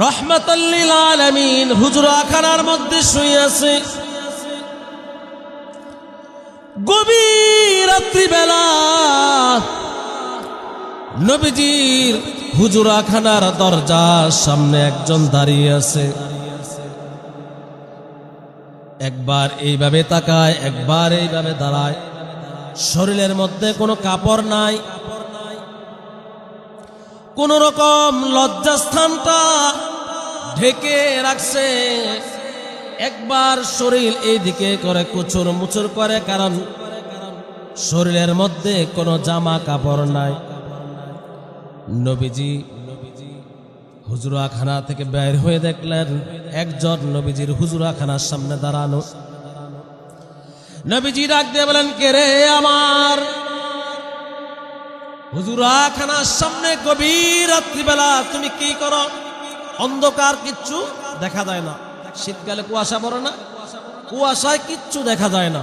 রহমাতাল লিল আলামিন হুজরাখানার মধ্যে শুয়ে আছে। গভীর রাত্রিবেলা নবীজির হুজরাখানার দরজার সামনে একজন দাঁড়িয়ে আছে। একবার এইভাবে তাকায়, একবার এইভাবে দাঁড়ায়। শরীরের মধ্যে কোনো কাপড় নাই, কোন রকম লজ্জাস্থানটা ঢেকে রাখছে। একবার শরীর এইদিকে করে কুচুর মুচুর করে, কারণ শরীরের মধ্যে কোনো জামা কাপড় নাই। নবীজি হুজরাখানা থেকে বের হয়ে দেখলেন একজন নবীজির হুজরাখানার সামনে দাঁড়ানো। নবীজি ডাক দিয়ে বলেন, কে রে আমার? হুজরাখানার সামনে গভীর রাত্রিবেলা তুমি কি করো? অন্ধকার, কিচ্ছু দেখা যায় না। শীতকালে কুয়াশা পড়ে না, কুয়াশায় কিচ্ছু দেখা যায় না।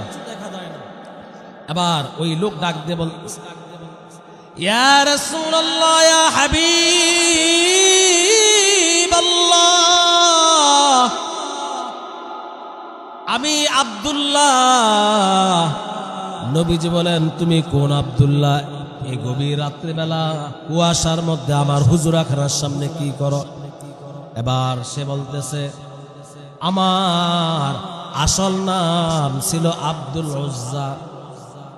এবার ওই লোক ডাক দিয়ে বল, ইয়া রাসূলুল্লাহ, ইয়া হাবিবাল্লাহ, আমি আব্দুল্লাহ। নবীজি বলেন, তুমি কোন আব্দুল্লাহ? এই গভীর রাত্রিবেলা কুয়াশার মধ্যে আমার হুজরাখানার সামনে কি করো? এবার সে বলতেছে, আমার আসল নাম ছিল আব্দুল উজ্জা।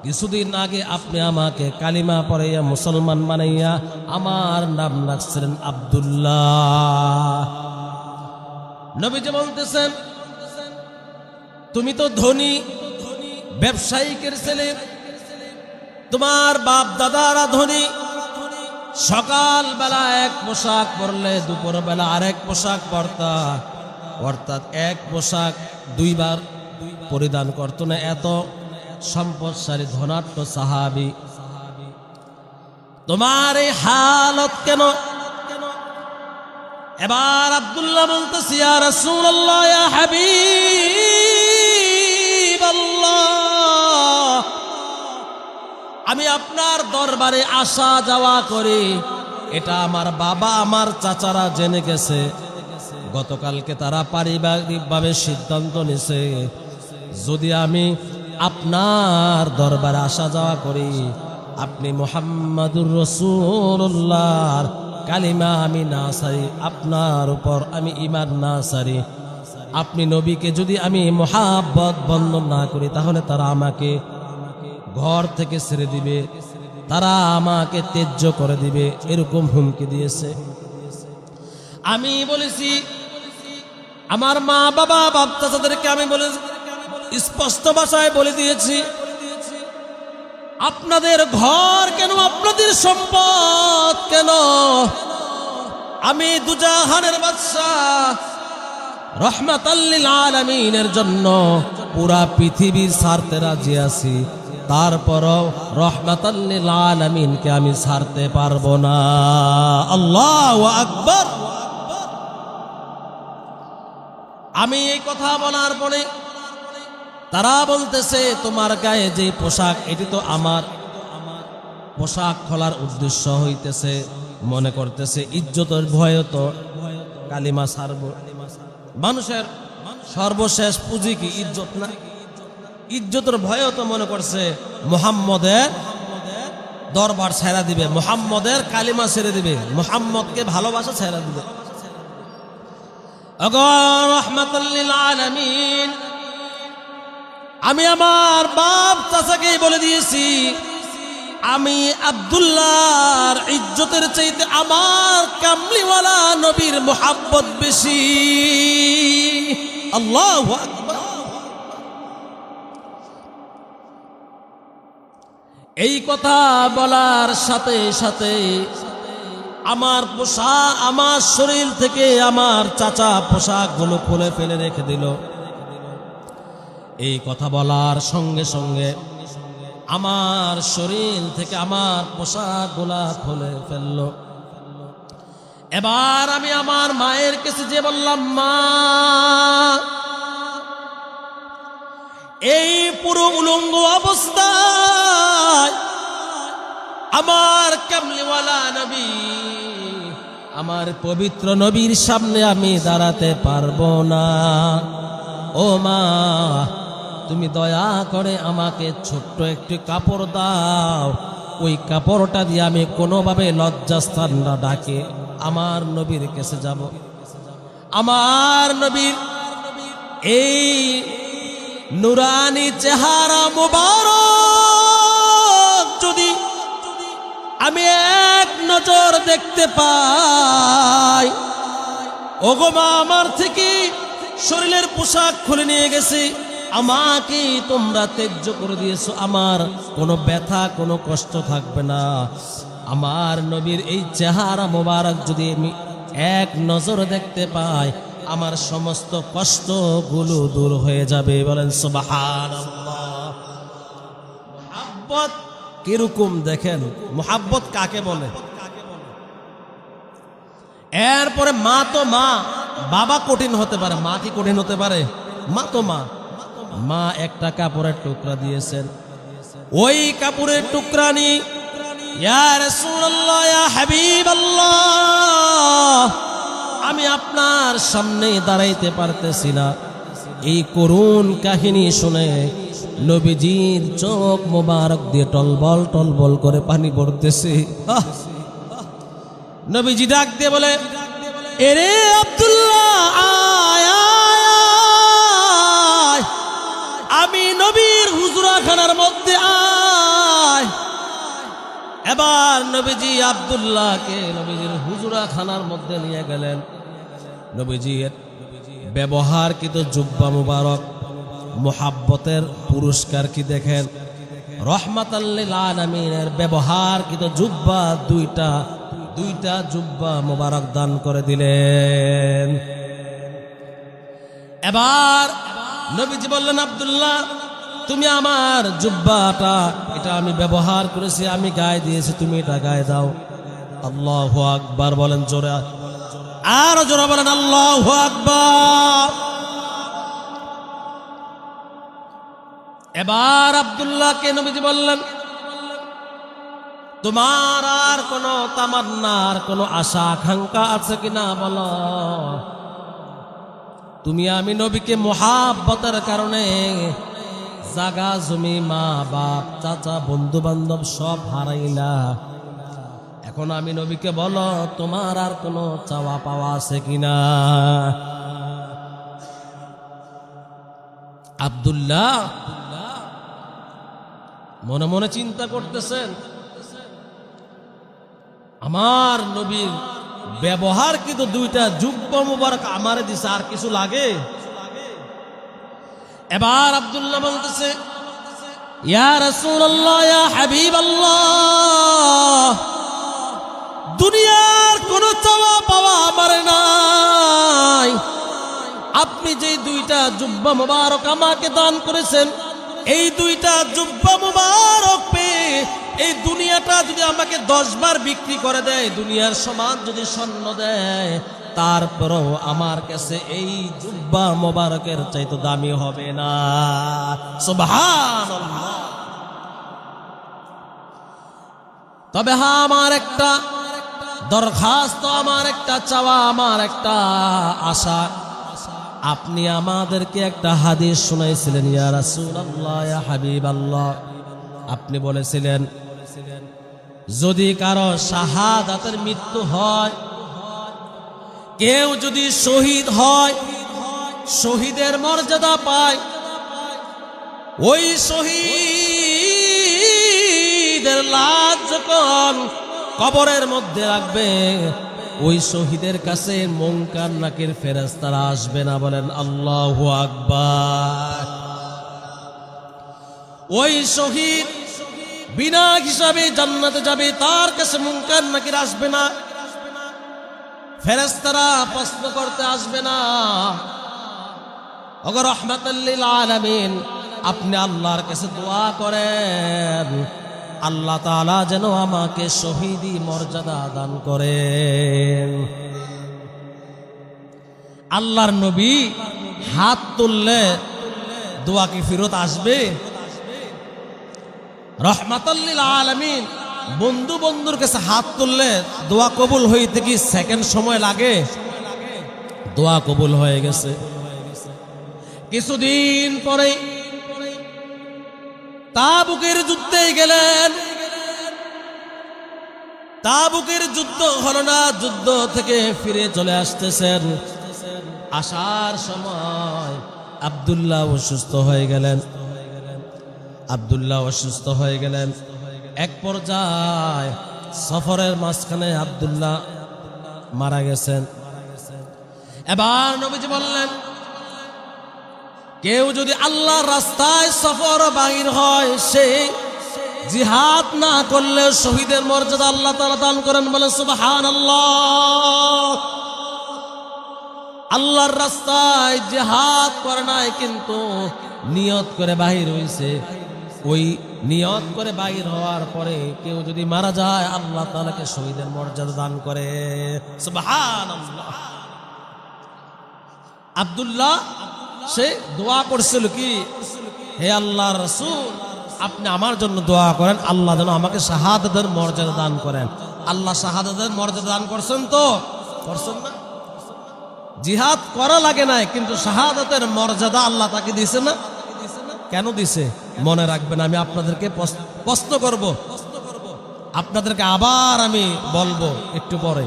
কিছুদিন আগে আপনি আমাকে কালিমা পড়াইয়া মুসলমান বানাইয়া আমার নাম রাখছিলেন আব্দুল্লাহ। নবীজি বলতেছেন, তুমি তো ধনী ব্যবসায়িকের ছেলে, তোমার বাপ দাদারা ধনী। সকাল বেলা এক পোশাক পরলে দুপুর বেলা আরেক পোশাক পরতা, অর্থাৎ এক পোশাক দুইবার পরিধান করত না। এত সম্পদশালী ধনাঢ্য সাহাবী, তোমার এই হালত কেন? এবার আব্দুল্লাহ বলতেছে, ইয়া রাসূলুল্লাহ, ইয়া হাবিবাল্লাহ, আমি আপনার দরবারে আসা যাওয়া করি। এটা আমার বাবা আমার চাচারা জেনে গেছে। গতকালকে তারা পারিবারিকভাবে সিদ্ধান্ত নিছে, যদি আমি আপনার দরবারে আসা যাওয়া করি, আপনি মুহাম্মাদুর রাসূলুল্লাহর কালিমা আমি না সারি, আপনার উপর আমি ঈমান না সারি, আপনি নবীকে যদি আমি মুহাব্বত বন্ধন না করি, তাহলে তারা আমাকে ঘর থেকে ছেড়ে দিবে, তারা আমাকে ত্যায্য করে দিবে, এরকম হুমকি দিয়েছে। আমি বলেছি, আমার মা বাবা বাপ চাচাদেরকে আমি বলে স্পষ্ট ভাষায় বলে দিয়েছি, আপনাদের ঘর কেন, আপনাদের সম্পদ কেন, আমি দুজাহানের বাদশাহ রহমাতাল লিল আলামিনের জন্য পুরা পৃথিবী ছাড়তে রাজি আছি। তারপরও রহমাতাল লিল আলামিনকে আমি ছাড়তে পারবো না। আল্লাহু আকবার। আমি এই কথা বলার পরে তারা বলতেছে, তোমার গায়ে যে পোশাক, এটি তো আমার পোশাক খোলার উদ্দেশ্য হইতেছে, মনে করতেছে ইজ্জতের ভয়ে তো কালিমা ছাড়ব। মানুষের সর্বশেষ পুঁজি কি ইজ্জত না? ইজ্জতের ভয়ে তো মনে করছে মুহাম্মদের দরবার ছেড়ে দিবে, মুহাম্মদের কালিমা ছেড়ে দিবে, মুহাম্মদকে ভালোবাসা ছেড়ে দিবে। রহমাতাল লিল আলামিন, আমি আমার বাপ চাচাকে বলে দিয়েছি, আমি আব্দুল্লাহর ইজ্জতের চাইতে আমার কামলিওয়ালা নবীর মুহাব্বত বেশি। আল্লাহু আকবার। এই কথা বলার সাথে সাথে আমার পোশাক, আমার শরীর থেকে আমার চাচা পোশাকগুলো খুলে ফেলে রেখে দিল। এই কথা বলার সঙ্গে সঙ্গে আমার শরীর থেকে আমার পোশাকগুলা খুলে ফেলল। এবার আমি আমার মায়ের কাছে যে বললাম, মা, এই পুরো উলঙ্গ অবস্থায় আমার কামলিওয়ালা নবী আমার পবিত্র নবীর সামনে আমি দাঁড়াতে পারবো না। ও মা, তুমি দয়া করে আমাকে ছোট্ট একটি কাপড় দাও, ওই কাপড়টা দিয়ে আমি কোনোভাবে লজ্জাস্থান না ডাকে আমার নবীর কাছে যাব। আমার নবীর এই নুরানি চেহারা মুবারক যদি আমি এক নজর দেখতে পাই, ওগো মা, আমার থেকে শরীরের পোশাক খুলে নিয়ে গেছে, আমাকে তোমরা ত্যায্য করে দিয়েছো, আমার কোনো ব্যথা কোনো কষ্ট থাকবে না। আমার নবীর এই চেহারা মোবারক যদি আমি এক নজর দেখতে পাই, আমার সমস্ত কষ্টগুলো দূর হয়ে যাবে। বলেন সুবহানাল্লাহ। মুহাব্বত কিরকম দেখেন, মুহাব্বত কাকে বলে? এরপরে মা তো মা, বাবা কঠিন হতে পারে, মা কি কঠিন হতে পারে? মা তো মা। মা একটা কাপড়ের টুকরা দিয়েছেন, ওই কাপড়ের টুকরা নি ইয়া রাসূলুল্লাহ, ইয়া হাবিবাল্লাহ, আমি আপনার সামনে দাঁড়াইতে পারতেছি না। এই করুণ কাহিনী শুনে নবীজির চোখ মোবারক দিয়ে টলবল টলবল করে পানি পড়তেছে। নবীজি ডাক দিয়ে বলে, এরে আব্দুল্লাহ, আয় আয়, আমি নবীর হুজরাখানার মধ্যে আয়। এবার নবীজি আব্দুল্লাহকে নবীজির হুজরাখানার মধ্যে নিয়ে গেলেন। নবীজির ব্যবহারকৃত জুব্বা মুবারক, মুহাব্বতের পুরস্কার কি দেখেন, রহমাতাল লিল আলামিনের ব্যবহারকৃত জুব্বা দুইটা জুব্বা মুবারক দান করে দিলেন। এবার নবীজি বললেন, আব্দুল্লাহ, তুমি আমার জুব্বাটা, এটা আমি ব্যবহার করেছি, আমি গায়ে দিয়েছি, তুমি এটা গায়ে দাও। আল্লাহু আকবার বলেন জোরে, আরো জোরে বলেন আল্লাহু আকবার। এবার আব্দুল্লাহকে নবীজি বললেন, তোমার আর কোনো তামান্না, আর কোনো আশা আকাঙ্ক্ষা আছে কিনা বলো। তুমি আমি নবীকে মুহাব্বতের কারণে জাগা জমি, মা বাপ, চাচা, বন্ধু বান্ধব সব হারাইলা। এখন আমি নবীকে বলো, তোমার আর কোনো চাওয়া পাওয়া আছে কিনা। আব্দুল্লাহ মনে মনে চিন্তা করতেছেন, আমার নবীর ব্যবহার কিন্তু দুইটা জুব্বা মুবারক আমারে দিছে, আর কিছু লাগে? এবার আব্দুল্লাহ বলতেছে, ইয়া রাসূলুল্লাহ, ইয়া হাবিবাল্লাহ, দুনিয়ার কোনো চাওয়া পাওয়া আমার নাই। আপনি যে দুইটা জুব্বা মুবারক আমাকে দান করেছেন, এই দুইটা জুব্বা মুবারক পেয়ে এই দুনিয়াটা যদি আমাকে 10 বার বিক্রি করে দেয়, দুনিয়ার সমান যদি স্বর্ণ দেয়, তারপরও আমার কাছে এই জুব্বা মুবারকের চাইতে দামি হবে না। সুবহানাল্লাহ। তবে হ্যাঁ, আমার একটা দরখাস্ত, আমার একটা চাওয়া, আমার একটা আশা। আপনি আমাদেরকে একটা হাদিস শুনাইছিলেন, ইয়া রাসূলুল্লাহ, ইয়া হাবিবাল্লাহ। আপনি বলেছিলেন, যদি কারো শাহাদাতের মৃত্যু হয়, কেউ যদি শহীদ হয়, শহীদের মর্যাদা পায়, ওই শহীদের লাশ যখন কবরের মধ্যে রাখবে, ওই শহীদের কাছে মুনকার নাকির ফেরেশতারা আসবে না। বলেন আল্লাহু আকবার। ওই শহীদ বিনা হিসাবে জান্নাতে যাবে, তার কাছে মুনকার নাকির আসবে না, ফেরেশতারা প্রশ্ন করতে আসবে না। ওগো রাহমাতাল লিল আলামিন, আপনি আল্লাহর কাছে দোয়া করেন, আল্লাহ তাআলা যেন আমাকে শহীদি মর্যাদা দান করেন। আল্লাহর নবী হাত তুললে দোয়া কি ফেরত আসবে? রহমাতাল লিল আলামিন বন্ধু বন্ধুর কাছে হাত তুললে দোয়া কবুল হইতে কি সেকেন্ড সময় লাগে? দোয়া কবুল হয়ে গেছে। কিছুদিন পরে তাবুকের যুদ্ধে গেলেন। তাবুকের যুদ্ধ হলো না, যুদ্ধ থেকে ফিরে চলে আসতেছেন। আসার সময় আব্দুল্লাহ অসুস্থ হয়ে গেলেন। আব্দুল্লাহ অসুস্থ হয়ে গেলেন। এক পর্যায়ে সফরের মাঝখানে আব্দুল্লাহ মারা গেছেন। এবার নবীজি বললেন, কেউ যদি আল্লাহর রাস্তায় সফর বাহির হয়, সে জিহাদ না করলে শহীদের মর্যাদা আল্লাহ তাআলা দান করেন। বলে সুবহানাল্লাহ। আল্লাহর রাস্তায় জিহাদ করে নাই, কিন্তু নিয়ত করে বাহির হইছে। ওই নিয়ত করে বাহির হওয়ার পরে কেউ যদি মারা যায়, আল্লাহ তাআলাকে শহীদের মর্যাদা দান করে। সুবহানাল্লাহ। আব্দুল্লাহ সে দোয়া করছিল কি, হে আল্লাহর রাসূল, আপনি আমার জন্য দোয়া করেন, আল্লাহ যেন আমাকে শাহাদাতের মর্যাদা দান করেন। আল্লাহ শাহাদাতের মর্যাদা দান করছেন তো? করছেন না? জিহাদ করা লাগে নাই, কিন্তু শাহাদাতের মর্যাদা আল্লাহ তাকে দিছে না? কেন দিছে? মনে রাখবেন, আমি আপনাদেরকে প্রশ্ন করব, আপনাদেরকে আবার আমি বলবো একটু পরে।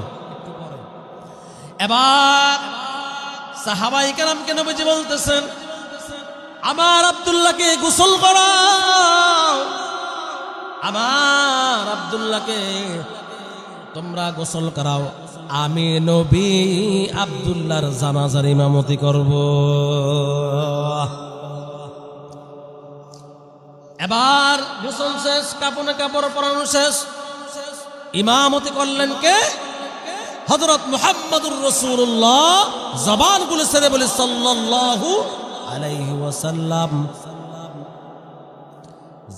এবার সাহাবায়ে কেরামকে নবীজি বলতেছেন, আমার আব্দুল্লাহকে গোসল করাও, আমার আব্দুল্লাহকে তোমরা গোসল করাও, আমি নবী আব্দুল্লাহর জানাজার ইমামতি করব। এবার গোসল শেষ, কাপড়ে কাপড় পরানো শেষ, ইমামতি করলেন কে? হযরত মুহাম্মদুর রাসূলুল্লাহ। জবান গুলো ছেড়ে বলি সাল্লাল্লাহু আলাইহি ওয়াসাল্লাম।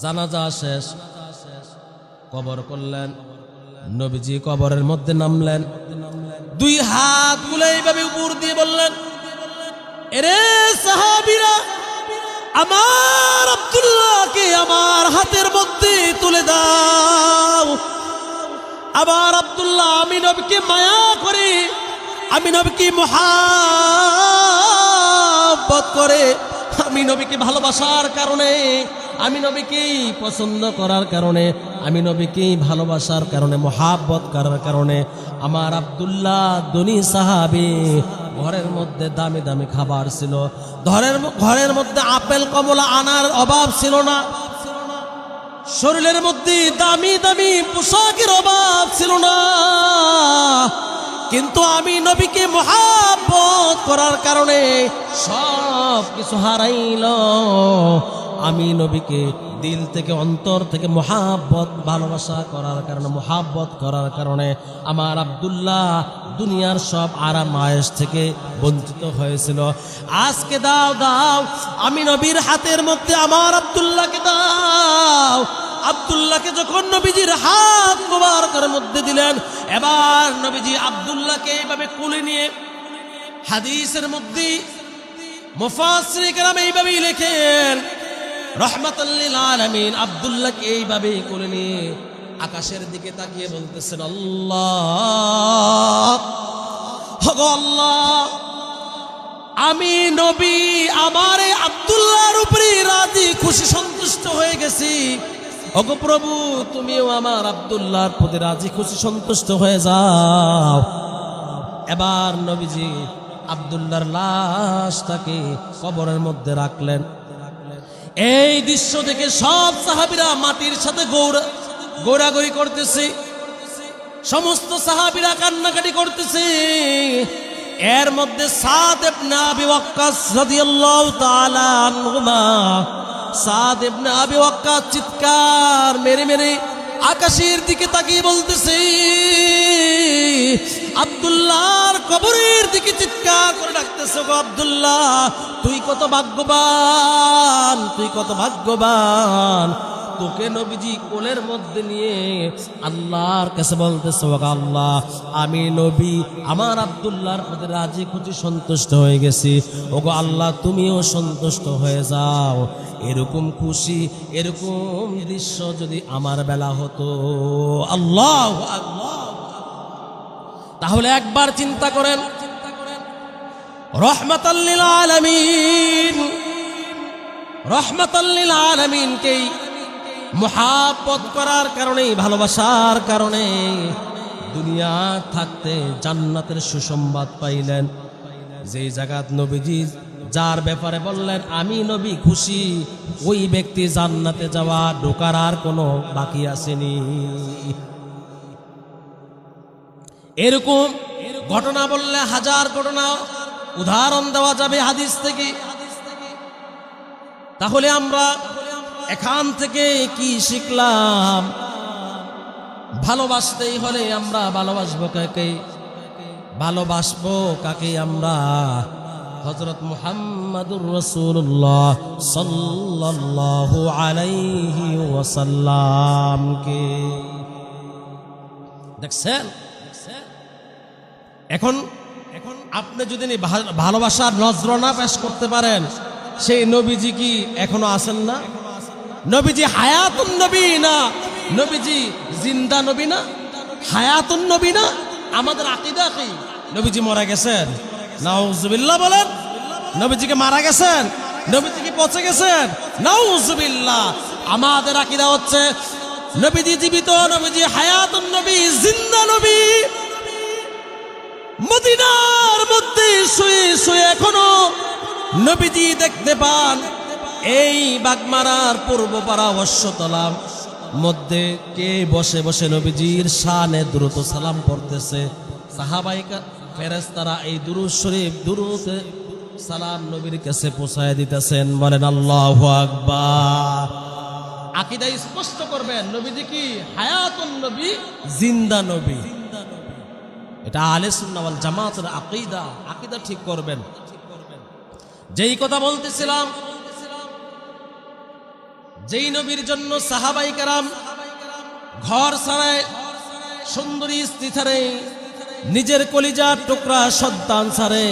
জানাজা শেষ, কবর করলেন। নবীজি কবরের মধ্যে নামলেন, দুই হাত গুলো এইভাবে উপর দিয়ে বললেন, এরে সাহাবীরা, আমার আব্দুল্লাহকে আমার হাতের মধ্যে তুলে দাও। আবার আব্দুল্লাহ, আমি নবীকে মায়া করি, আমি নবীকে মুহাব্বত করে, আমি নবীকে ভালোবাসার কারণে, আমি নবীকে পছন্দ করার কারণে, আমি নবীকে ভালোবাসার কারণে, মুহাব্বত করার কারণে আমার আব্দুল্লাহ ধনী সাহাবী। ঘরের মধ্যে দামি দামি খাবার ছিল, ঘরের মধ্যে আপেল কমলা আনার অভাব ছিল না, শরীরের মধ্যে দামি দামি পোশাকের অভাব ছিল না, কিন্তু আমি নবীকে মুহাব্বত করার কারণে সব কিছু হারাইল। আমি নবীকে দিল থেকে, অন্তর থেকে মুহাব্বত, ভালোবাসা করার কারণে, মুহাব্বত করার কারণে আমার আব্দুল্লাহ দুনিয়ার সব আরাম আয়েশ থেকে বঞ্চিত হয়েছিল। আজকে দাও দাও, আমি নবীর হাতের মধ্যে আমার আব্দুল্লাহকে দাও। আব্দুল্লাহকে যখন নবীজির হাত মোবারকের মধ্যে দিলেন, এবার নবীজি আব্দুল্লাহকে এইভাবে কোলে নিয়ে, হাদিসের মধ্যে মুফাসসিরিন কেরাম এইভাবেই লেখেন, রাহমাতাল লিল আলামিন, আব্দুল্লাহকে এইভাবে কোলে নিয়ে আকাশের দিকে তাকিয়ে বলতেছেন, আল্লাহ, ওগো আল্লাহ, আমি নবী আমার এই আব্দুল্লাহর উপরে রাজি খুশি সন্তুষ্ট হয়ে গেছি। ওগো প্রভু, তুমিও আমার আব্দুল্লাহর প্রতি রাজি খুশি সন্তুষ্ট হয়ে যাও। এবার নবীজি আব্দুল্লাহর লাশটাকে কবরের মধ্যে রাখলেন। এই দৃশ্য দেখে সব সাহাবীরা মাটির সাথে গৌরাগৌরি করতেছে, সমস্ত সাহাবীরা কান্নাকাটি করতেছে। এর মধ্যে সাদ ইবনে আবি ওয়াক্কাস রাদিয়াল্লাহু তাআলা আনহুমা, সাদ ইবনে আবি ওয়াক্কাস চিৎকার মেরে মেরে আকাশের দিকে তাকিয়ে বলতেছে, আব্দুল্লাহর কবরের দিকে চিৎকার করে ডাকতেছে, গো আব্দুল্লাহ, তুই কত ভাগ্যবান, তুই কত ভাগ্যবান, তোকে নবীজি কোলের মধ্যে নিয়ে আল্লাহর কাছে বলতেছে, ওগো আল্লাহ, আমি নবী আমার আব্দুল্লাহর প্রতি রাজি খুশি সন্তুষ্ট হয়ে গেছি। ওগো আল্লাহ, তুমিও সন্তুষ্ট হয়ে যাও। এরকম খুশি, এরকম দৃশ্য যদি আমার বেলা হতো। আল্লাহু আকবার। তাহলে একবার চিন্তা করেন, রহমাতাল লিল আলামিন, রহমাতাল লিল আলামিনকেই মুহাব্বত করার কারণে, ভালোবাসার কারণে দুনিয়া থাকতে জান্নাতের সুসংবাদ পাইলেন। যেই জায়গাত নবীজি যার ব্যাপারে বললেন আমি নবী খুশি, ওই ব্যক্তি জান্নাতে যাওয়া ঢোকার আর কোনো বাকি আসেনি। এরকম ঘটনা বললে হাজার ঘটনা উদাহরণ দেওয়া যাবে হাদিস থেকে। তাহলে আমরা এখান থেকে কি শিখলাম? ভালোবাসতেই হলে আমরা ভালোবাসবো কাকে? ভালোবাসবো কাকে? আমরা হযরত মুহাম্মাদুর রাসূলুল্লাহ সাল্লাল্লাহু আলাইহি ওয়াসাল্লামকে। দেখছেন, এখন আপনি যদি ভালোবাসার নজরানা পেশ করতে পারেন, সেই নবীজি কি এখনো আছেন না? নবীজি হায়াতুন নবী না? নবীজি জিন্দা নবী না? হায়াতুন নবী না? আমাদের আকীদা কি নবীজি মারা গেছেন? নাউজুবিল্লাহ বলেন। নবীজিকে মারা গেছেন? নবীজি কি পচে গেছেন? নাউজুবিল্লাহ। আমাদের আকীদা হচ্ছে নবীজি জীবিত, নবীজি হায়াতুন নবী, জিন্দা নবী। মদিনার মধ্যে শুয়ে শুয়ে এখনো নবীজি দেখতে পান। এই বাগমারার পূর্বপাড়া অশ্বতলার মধ্যে কে বসে বসে নবীজির শানে দ্রুত সালাম পড়তেছে। সাহাবাইকা ফেরেশতারা এই দুরূদ শরীফ, দুরূদ সালাম নবীর কাছে পৌঁছায় দিতেছেন। বলেন আল্লাহু আকবার। আকীদা স্পষ্ট করবেন, নবীজি কি হায়াতুন নবী, জিন্দা নবী। এটা আহলে সুন্নাহ ওয়াল জামাতের আকীদা। আকীদা ঠিক করবেন। যেই কথা বলতেছিলাম, যেই নবীর জন্য সাহাবায়ে কেরাম ঘর ছাড়ায়, সুন্দরী স্ত্রী ছাড়ে, নিজের কলিজার টুকরা সন্তান ছাড়ে,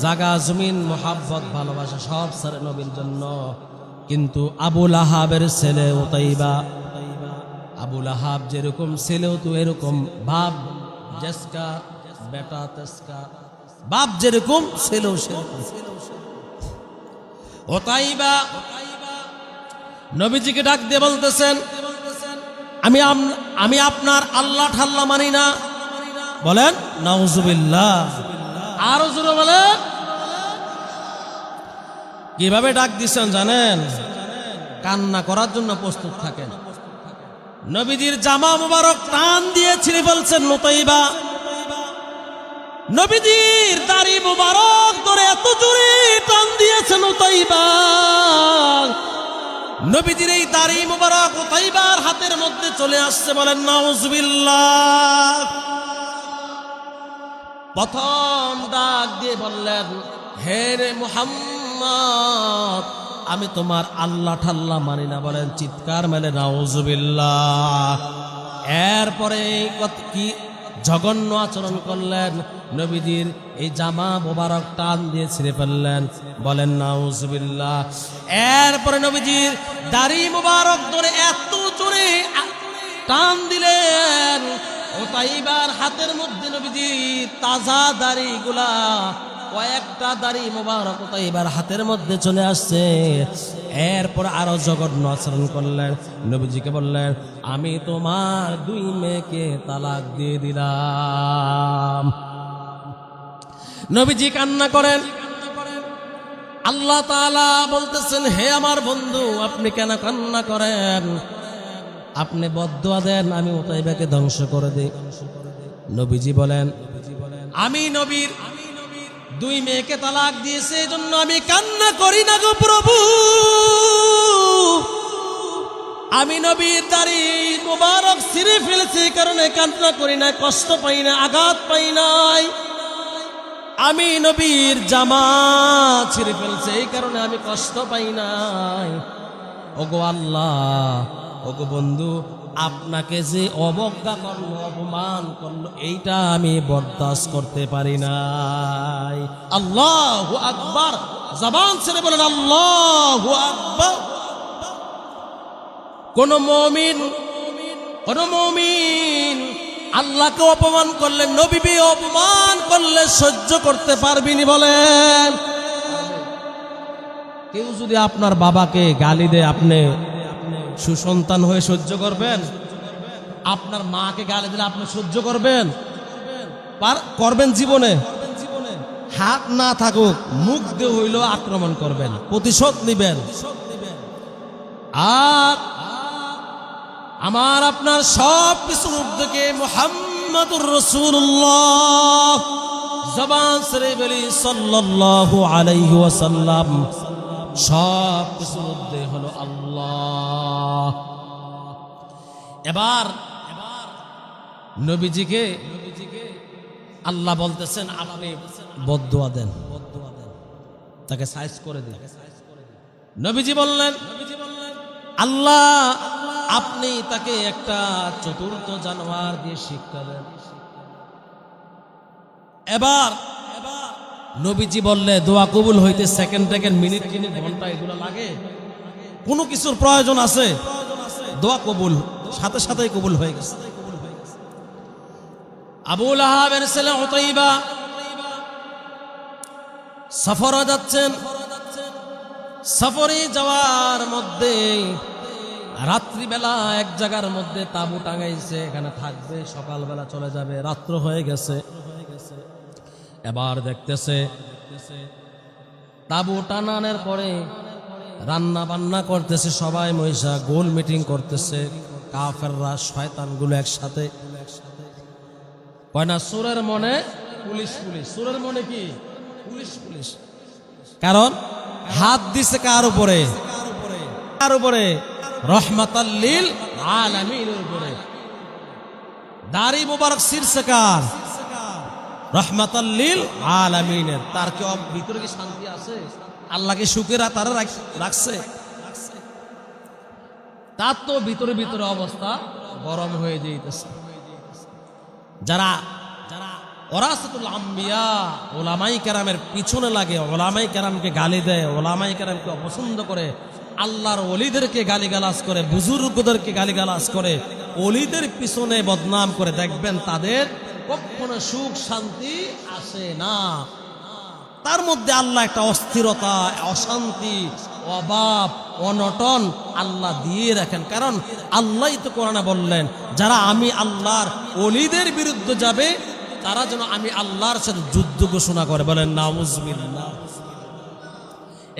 জাগা জমিন মোহাব্বত ভালোবাসা সব ছাড়ে নবীর জন্য। কিন্তু আবু লাহাবের ছেলে উতাইবা, আবু লাহাব যেরকম ছেলেও তো এরকম ভাব, জেসকা বেটা তেসকা, বাপ যেরকম ছেলেও সেরকম। উতাইবা নবীজিকে ডাক দিয়ে বলতেছেন, আমি আপনার আল্লাহ ঠাল্লা মানি না। বলেন নাউজুবিল্লাহ। আরো জোরে বলেন। কিভাবে ডাক দিচ্ছেন জানেন? কান্না করার জন্য প্রস্তুত থাকেন। নবীজির জামা মুবারক টান দিয়ে ছিঁড়ে ফেলছেন উতাইবা। নবীজির দাড়ি মুবারক ধরে এত জোরে টান দিয়েছেন উতাইবা, নবীজির এই দাড়ি মুবারক উতাইবার হাতের মধ্যে চলে আসছে। বলেন নাউজুবিল্লাহ। প্রথম ডাক দিয়ে বললেন, হে রে মুহাম্মদ, আমি তোমার আল্লাহ ঠাল্লা মানি না। বলেন চিৎকার মেলে নাউজুবিল্লাহ। এরপরে কি জঘন্য আচরণ করলেন, নবীজির এই জামা মোবারক টান দিয়ে ছিঁড়ে ফেললেন। বলেন নাউজুবিল্লাহ। এরপরে নবীজির দাড়ি মোবারক ধরে এত জোরে টান দিলেন, উতাইবার হাতের মধ্যে নবীজির তাজা দাড়িগুলা, কয়েকটা দাড়ি মোবারক উতাইবার হাতের মধ্যে চলে আসছে। এরপর আরো জঘন্য আচরণ করলেন। নবীজিকে বললেন, আমি তোমার 2 মেয়েকে তালাক দিয়ে দিলাম। নবীজি কান্না করেন। আল্লাহ তাআলা বলতেছেন, হে আমার বন্ধু, আপনি কেন কান্না করেন? আপনি বদদুয়া দেন আমি উতাইবাকে ধ্বংস করে দেই। নবীজি বলেন, আমি নবীর 2 মেয়েকে তালাক দিয়েছে, এজন্য আমি কান্না করি না গো প্রভু। আমি নবীর দাড়ি মুবারক ছিঁড়ে ফেলেছি, কারণে কান্না করি না, কষ্ট পাই না, আঘাত পাই নাই। আমি নবীর জামা ছিঁড়ে ফেলছে, এই কারণে আমি কষ্ট পাই নাই। ওগো আল্লাহ, ওগো বন্ধু, আপনাকে যে অবজ্ঞা করলো, অপমান করলো, এইটা আমি বরদাস্ত করতে পারি নাই। আল্লাহু আকবার, জবান ছেড়ে বলেন আল্লাহু আকবার। কোন মুমিন আল্লাহকে অপমান করলে, নবীকে অপমান করলে সহ্য করতে পারবিনি বলেন? কেউ যদি আপনার বাবাকে গালি দেয়, আপনি সুসন্তান হয়ে সহ্য করবেন? আপনার মাকে গালি দিলে আপনি সহ্য করবেন? করবেন জীবনে? হাত না থাকুক, মুখ দিয়ে হইলেও আক্রমণ করবেন, প্রতিশোধ নিবেন। আর আমার আপনার সব কিছুর উদ্যোগে মুহাম্মাদুর রাসূলুল্লাহ, জবান ছেড়ে বলি সাল্লাল্লাহু আলাইহি ওয়াসাল্লাম, সব কিছুর উদ্যোগ হলো আল্লাহ। এবার নবীজিকে আল্লাহ বলতেছেন, আপনি বদদুয়া দেন, তাকে সাইজ করে দিন। নবীজি বললেন, আল্লাহ আপনি তাকে একটা চতুর্থ জানোয়ার দিয়ে শিক্ষা দেন। এবার নবীজি বললে, দোয়া কবুল হইতে সেকেন্ড, মিনিট, ঘন্টা এগুলো লাগে? কোনো কিছুর প্রয়োজন আছে? দোয়া কবুল সাথে সাথেই কবুল হয়ে গেছে। আবু লাহাবের ছেলে উতাইবা সফরে যাচ্ছেন। সফরে যাওয়ার মধ্যে রাত্রিবেলা এক জায়গার মধ্যে তাঁবু টাঙাইছে, এখানে থাকবে, সকালবেলা চলে যাবে, রাত্র হয়ে গেছে। এবার দেখতেছে তাঁবু টানানোর পরে রান্না বান্না করতেছে, সবাই মহিষা গোল মিটিং করতেছে, কাফেররা শয়তানগুলো একসাথে। কয় না সুরের মনে পুলিশ, সুরের মনে কি পুলিশ। কারণ হাত দিছে কার উপরে? কার উপরে? রহমাতাল লিল আলামিনের উপরে। দাড়ি মোবারক শীর্ষে কার? রহমাতাল লিল আলামিনের। তার কি ভিতরে কি শান্তি আছে? আল্লাহকে সুখেরা তারা রাখছে? তার তো ভিতরে অবস্থা গরম হয়ে যাইতেছে। যারা ওরাসাতুল আম্বিয়া, ওলামাই কেরামের পিছনে লাগে, ওলামাই কেরামকে গালি দেয়, ওলামাই কেরামকে অপছন্দ করে, আল্লাহর ওলিদেরকে গালিগালাজ করে, বুজুর্গদেরকে গালিগালাজ করে, ওলিদের পিছনে বদনাম করে, দেখবেন তাদের কখনো সুখ শান্তি আসে না। তার মধ্যে আল্লাহ একটা অস্থিরতা, অশান্তি, অভাব, অনটন আল্লাহ দিয়ে রাখেন। কারণ আল্লাহই তো কোরআনে বললেন, যারা আমি আল্লাহর ওলিদের বিরুদ্ধে যাবে, তারা যেন আমি আল্লাহর সাথে যুদ্ধ ঘোষণা করে। বলেন নাউজুবিল্লাহ।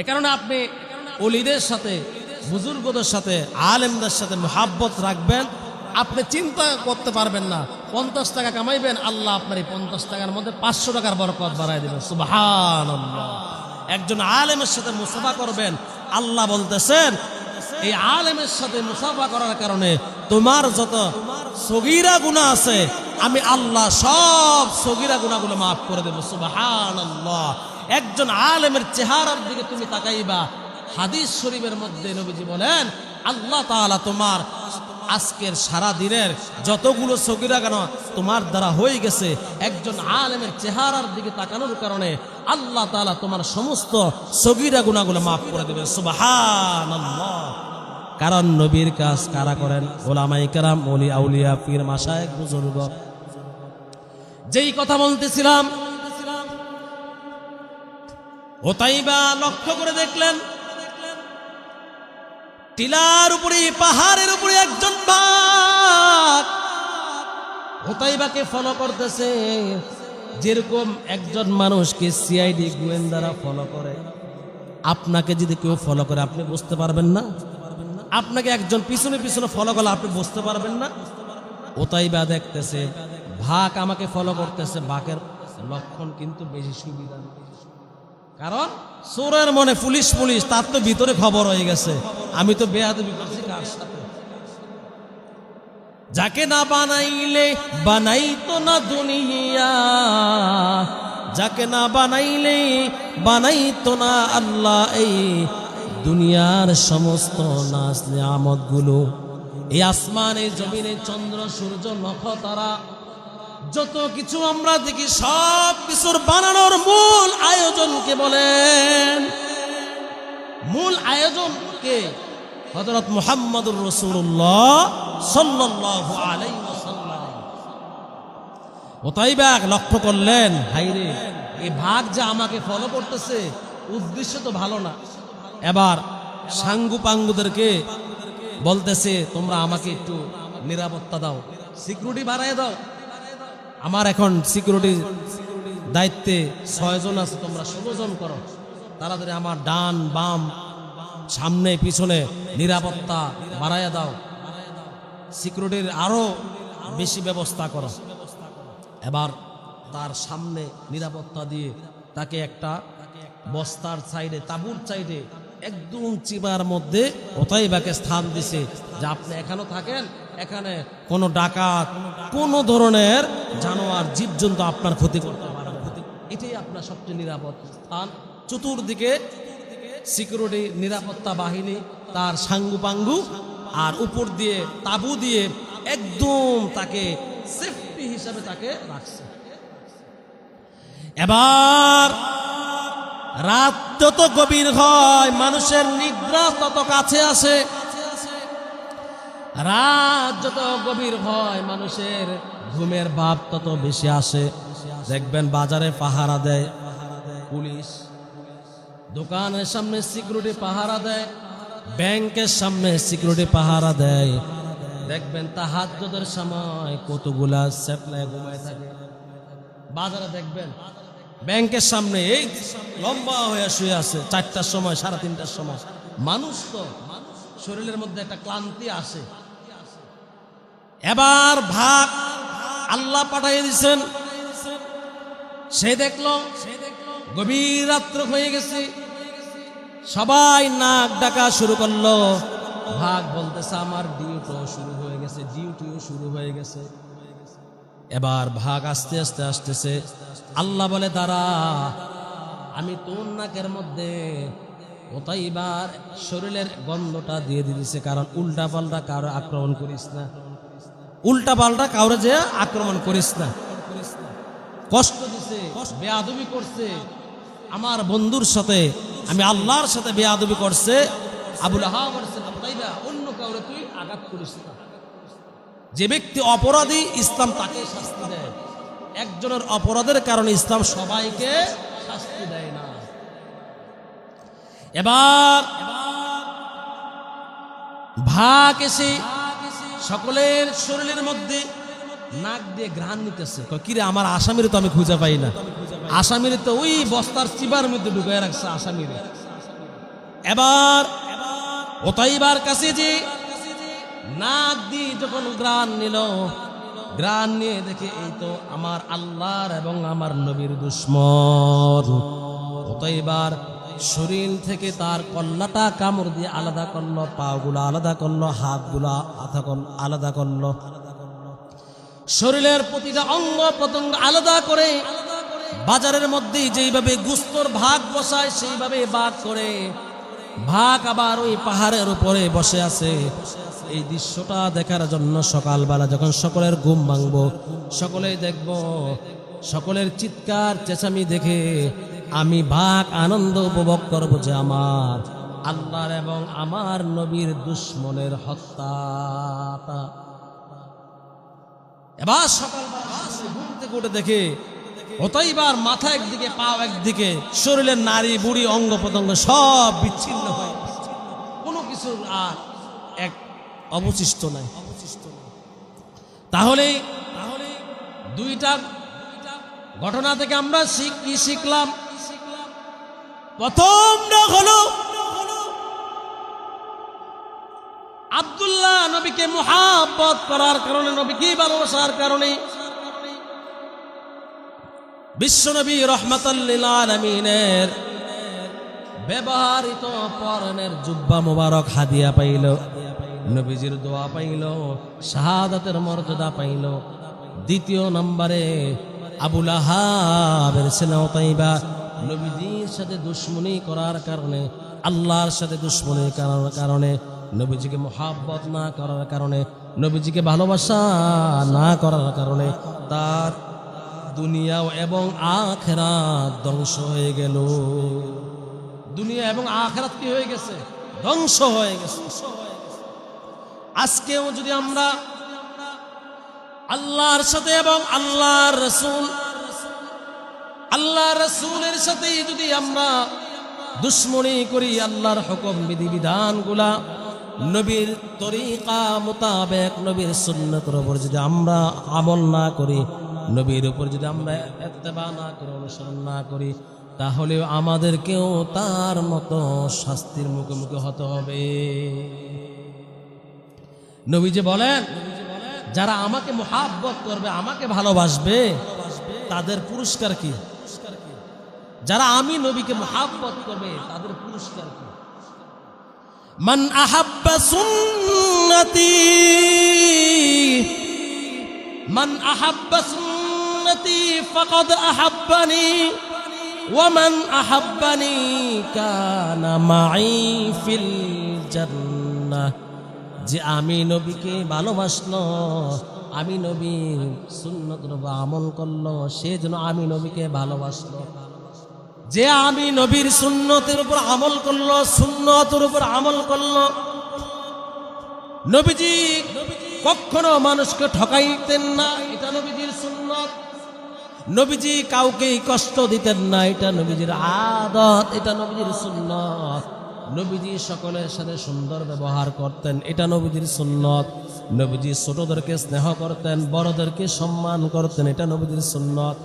এ কারণে আপনি ওলিদের সাথে, বুজুর্গদের সাথে, আলেমদের সাথে মুহাব্বত রাখবেন। আপনি চিন্তা করতে পারবেন না, 50 টাকা কামাইবেন, আল্লাহ আপনার এই 50 টাকার মধ্যে 500 টাকার বরকত বাড়ায় দেবেন। সুবহানাল্লাহ। একজন আলেমের সাথে মুসাফা করবেন, আল্লাহ বলতেছেন এই আলেমের সাথে মুসাফা করার কারণে তোমার যত সগীরা গুনাহ আছে, আমি আল্লাহ সব সগীরা গুনাহগুলো মাফ করে দেব। সুবহানাল্লাহ। একজন আলেমের চেহারার দিকে তুমি তাকাইবা, হাদিস শরীফের মধ্যে নবীজি বলেন, আল্লাহ তাআলা তোমার আজকের সারা দিনের যতগুলো সগীরা গুনাহ তোমার দ্বারা হয়ে গেছে, একজন আলেমের চেহারার দিকে তাকানোর কারণে আল্লাহ তাআলা তোমার সমস্ত সগীরা গুনাহগুলো মাফ করে দেবে। সুবহানাল্লাহ। কারণ নবীর কাজ কারা করেন? ওলামায়ে কেরাম, ওলি আউলিয়া, পীর মাশায়েখ, বুজুর্গ। যেই কথা বলতেছিলাম, উতাইবা লক্ষ্য করে দেখলেন টিলার উপরে, পাহাড়ের উপরে একজন বাঘ উতাইবাকে ফলো করতেছে। যেরকম একজন মানুষকে সিআইডি গোয়েন্দারা ফলো করে, আপনাকে যদি কেউ ফলো করে আপনি বুঝতে পারবেন না? আপনাকে একজন পিছনে ফলো করলে আপনি বুঝতে পারবেন না? উতাইবা দেখতেছে বাঘ আমাকে ফলো করতেছে, বাঘের লক্ষণ কিন্তু বেশি সুবিধা। কারণ চোরের মনে পুলিশ, তার তো ভিতরে খবর হয়ে গেছে, আমি তো বেয়াদবি করছি কার সাথে। যাকে না বানাইলে বানাইতো না দুনিয়া, যাকে না বানাইলে বানাইতো না আল্লাহ এই দুনিয়ার সমস্ত নাজ নিয়ামত গুলো, এই আসমানে জমিনে চন্দ্র সূর্য নক্ষতারা যত কিছু আমরা দেখি সব কিছুর বানানোর মূল আয়োজনকে বলেন? মূল আয়োজন কে? হযরত মুহাম্মদুর রাসূলুল্লাহ সাল্লাল্লাহু আলাইহি ওয়াসাল্লাম। ওতাইবা লক্ষ্য করলেন, হাইরে এই ভাগ যে আমাকে ফলো করতেছে, উদ্দেশ্য তো ভালো না। এবার সাঙ্গু পাঙ্গুদেরকে বলতেছে, তোমরা আমাকে একটু নিরাপত্তা দাও, সিকিউরিটি বাড়ায় দাও। আমার এখন সিকিউরিটি দায়িত্বে 6 জন আছে, তোমরা 16 জন করো। তাড়াতাড়ি আমার ডান বাম সামনে পিছনে নিরাপত্তা বাড়াইয়া দাও, সিকিউরিটির আরো বেশি ব্যবস্থা করো। এবার তার সামনে নিরাপত্তা দিয়ে তাকে একটা বস্তার সাইডে, তাঁবুর সাইডে একদম চিবার মধ্যে ওতাইবাকে স্থান দিছে যে আপনি এখানে থাকেন, এখানে কোনো ডাকাত কোন ধরনের জানোয়ার জীবজন্তু আপনার ক্ষতি করতে পারবে না। এটাই আপনার সবচেয়ে নিরাপদ স্থান। চতুর্দিকে সিকিউরিটি নিরাপত্তা বাহিনী তার সাঙ্গু পাঙ্গু, আর উপর দিয়ে তাঁবু দিয়ে একদম তাকে সেফটি হিসাবে তাকে রাখছে। এবার রাত যত গভীর হয়, মানুষের নিদ্রা তত কাছে আসে। রাত যত গভীর হয়, মানুষের ঘুমের ভাব তত বেশি আসে। দেখবেন বাজারে পাহারা দেয় পুলিশ, দোকানের সামনে সিকিউরিটি পাহারা দেয়, ব্যাংকের সামনে সিকিউরিটি পাহারা দেয়। দেখবেন তাহাজ্জুদের সময় কতগুলা সেফলায় ঘুমায় থাকে। বাজারে দেখবেন ব্যাংকের সামনে এই লম্বা হয়ে শুয়ে আছে 4টার সময়, 3:30টার সময়। মানুষ তো শরীরের মধ্যে একটা ক্লান্তি আসে। এবার ভাগ আল্লাহ পাঠিয়ে দিয়েছেন, সে দেখলো গভীর রাত্র হয়ে গেছে, সবাই নাক ডাকা শুরু করলো। ভাগ বলতেছে আমার ডিউটিও শুরু হয়ে গেছে, ডিউটিও শুরু হয়ে গেছে। এবার ভাগ আস্তে আস্তে আসতেছে। আল্লাহ বলে, দাঁড়া, আমি তোর নাকের মধ্যে ওতাইবার শরীরের গন্ধটা দিয়ে দিয়েছে, কারণ উল্টা পাল্টা কারো আক্রমণ করিস না, উল্টা পাল্টা কাউরে যে আক্রমণ করিস না। কষ্ট দিছে, বেয়াদবি করছে, আমার বন্ধুর সাথে, আমি আল্লাহর সাথে বেয়াদবি করছে। আবুল আহাব বলছে, ওতাইবা অন্য কাউরে তুই আঘাত করিস না। যে ব্যক্তি অপরাধী, ইসলাম তাকে শাস্তি দেয়। একজনের অপরাধের কারণে ইসলাম সবাইকে শাস্তি দেয় না। এবার ভাগ এসে সকলের শরীরের মধ্যে নাক দিয়ে ঘ্রাণ নিতেছে। কিরে, আমার আসামির তো আমি খুঁজে পাই না, আসামির তো ওই বস্তার চিবার মধ্যে ঢুকায় রাখছে আসামির। এবার ওতাইবার কাছে যে নাক দিয়ে যখন ঘ্রাণ নিল, ঘ্রাণ নিয়ে দেখে এই তো আমার আল্লাহর এবং আমার নবীর দুশমন। ওতাইবার শরীর থেকে তার কল্লাটা কামড় দিয়ে আলাদা করলো, পাগুলো আলাদা করলো, হাতগুলো আলাদা করলো, শরীরের প্রতিটা অঙ্গ প্রত্যঙ্গ আলাদা করে বাজারের মধ্যে যেইভাবে গুস্তর ভাগ বসায় সেইভাবে ভাগ করে ভাগ আবার ওই পাহাড়ের উপরে বসে আছে। এই দৃশ্যটা দেখার জন্য সকালবেলা যখন সকলের ঘুম ভাঙবো, সকলেই দেখব, সকলের চিৎকার চেঁচামি দেখে আমি ভাগ আনন্দ উপভোগ করবো যে আমার আল্লাহর এবং আমার নবীর দুশমনের হত্যাটা। এবার সকালবেলা ঘুম থেকে উঠে দেখে ওতাইবার মাথা একদিকে, পা একদিকে, শরীরের নারী বুড়ি অঙ্গ প্রত্যঙ্গ সব বিচ্ছিন্ন হয়ে কোনো কিছু আর এক অবশিষ্ট নাই। তাহলে দুইটা ঘটনা থেকে আমরা কি শিখলাম? প্রথমটা হলো আব্দুল্লাহ নবীকে মুহাব্বত করার কারণে, নবীকে ভালোবাসার কারণে বিশ্বনবী রাহমাতাল লিল আলামিনের ব্যবহৃত পরনের জুব্বা মোবারক হাদিয়া পাইল, নবীজির দোয়া পাইল, শাহাদাতের মর্যাদা পাইল। দ্বিতীয় নম্বরে আবুল আহাবের ছেলে ওতাইবা নবীজির সাথে দুশ্মনী করার কারণে, আল্লাহর সাথে দুশ্মনী করার কারণে, নবীজিকে মুহাব্বত না করার কারণে, নবীজিকে ভালোবাসা না করার কারণে তার দুনিয়া এবং আখিরাত ধ্বংস হয়ে গেল। দুনিয়া এবং আখিরাত কি হয়ে গেছে? ধ্বংস হয়ে গেছে। আজকেও যদি আমরা আল্লাহর সাথে এবং আল্লাহর রাসূলের সাথে যদি আমরা দুশ্মনী করি, আল্লাহর হুকুম বিধিবিধানগুলা নবীর তরিকা মোতাবেক, নবীর সুন্নতের উপর যদি আমরা আমল না করি, নবীর উপর যদি আমরা ইত্তেবা না করি, অনুসরণ না করি, তাহলে আমাদেরকেও তার মতো শাস্তির মুখোমুখি হতে হবে। নবীজি বলেন, যারা আমাকে মুহাব্বত করবে, আমাকে ভালোবাসবে, তাদের পুরস্কার কি? যারা আমি নবীকে মুহাব্বত করবে তাদের পুরস্কার কি? মান আহাব্বা সুন্নতি, মান আহাব্বা সুন্নতি ফাকাদ আহাব্বানি ওয়া মান আহাব্বানি কানা মাই ফিল জান্নাহ। যে আমি নবীকে ভালোবাসলো, আমি নবীর সুন্নতের উপর আমল করলো, সে যেন আমি নবীকে ভালোবাসলো। যে আমি নবীর সুন্নতের উপর আমল করলো, সুন্নতের উপর আমল করলো। নবীজি কখনো মানুষকে ঠকাইতেন না, এটা নবীজির সুন্নত। নবীজি কাউকে কষ্ট দিতেন না, এটা নবীজির আদত, এটা নবীজির সুন্নত। নবীজি সকলের সাথে সুন্দর ব্যবহার করতেন, এটা নবীজির সুন্নত। নবীজি ছোটদেরকে স্নেহ করতেন, বড়দেরকে সম্মান করতেন, এটা নবীজির সুন্নত।